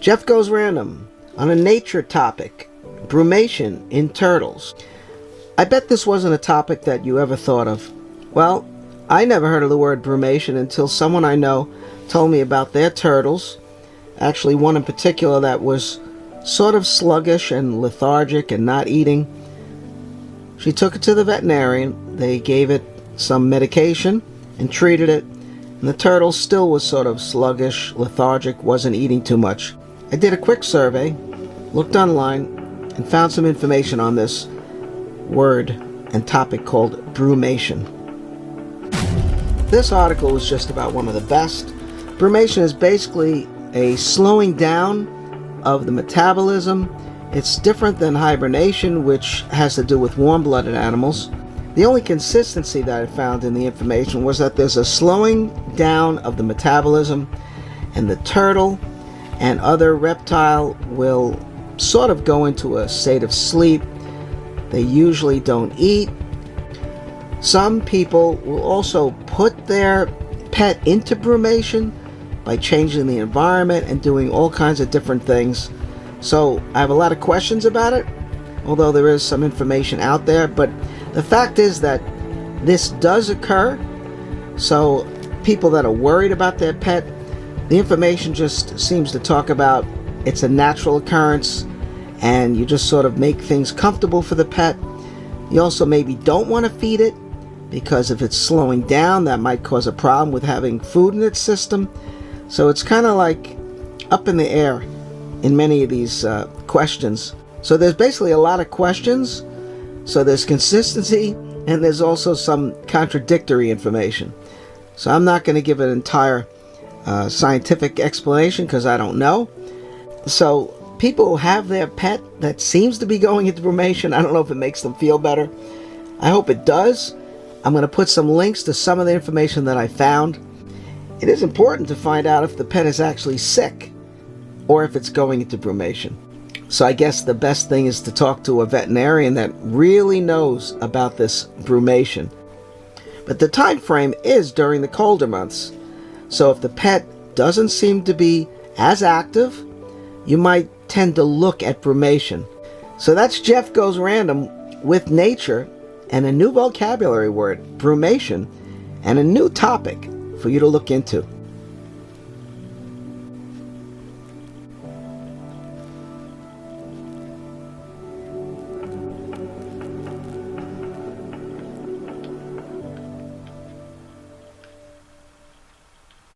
Jeff Goes Random on a nature topic, brumation in turtles. I bet this wasn't a topic that you ever thought of. Well, I never heard of the word brumation until someone I know told me about their turtles. Actually, one in particular that was sort of sluggish and lethargic and not eating. She took it to the veterinarian. They gave it some medication and treated it. And the turtle still was sort of sluggish, lethargic, wasn't eating too much. I did a quick survey, looked online, and found some information on this word and topic called brumation. This article was just about one of the best. Brumation is basically a slowing down of the metabolism. It's different than hibernation, which has to do with warm-blooded animals. The only consistency that I found in the information was that there's a slowing down of the metabolism, and the turtle and other reptile will sort of go into a state of sleep. They usually don't eat. Some people will also put their pet into brumation by changing the environment and doing all kinds of different things. So I have a lot of questions about it, although there is some information out there. But the fact is that this does occur. So people that are worried about their pet, the information just seems to talk about it's a natural occurrence and you just sort of make things comfortable for the pet. You also maybe don't want to feed it because if it's slowing down, that might cause a problem with having food in its system. So it's kind of like up in the air in many of these questions. So there's basically a lot of questions. So there's consistency and there's also some contradictory information. So I'm not going to give an entire scientific explanation because I don't know. So people have their pet that seems to be going into brumation. I don't know if it makes them feel better. I hope it does. I'm going to put some links to some of the information that I found. It is important to find out if the pet is actually sick or if it's going into brumation. So I guess the best thing is to talk to a veterinarian that really knows about this brumation. But the time frame is during the colder months. So if the pet doesn't seem to be as active, you might tend to look at brumation. So that's Jeff Goes Random with nature and a new vocabulary word, brumation, and a new topic for you to look into.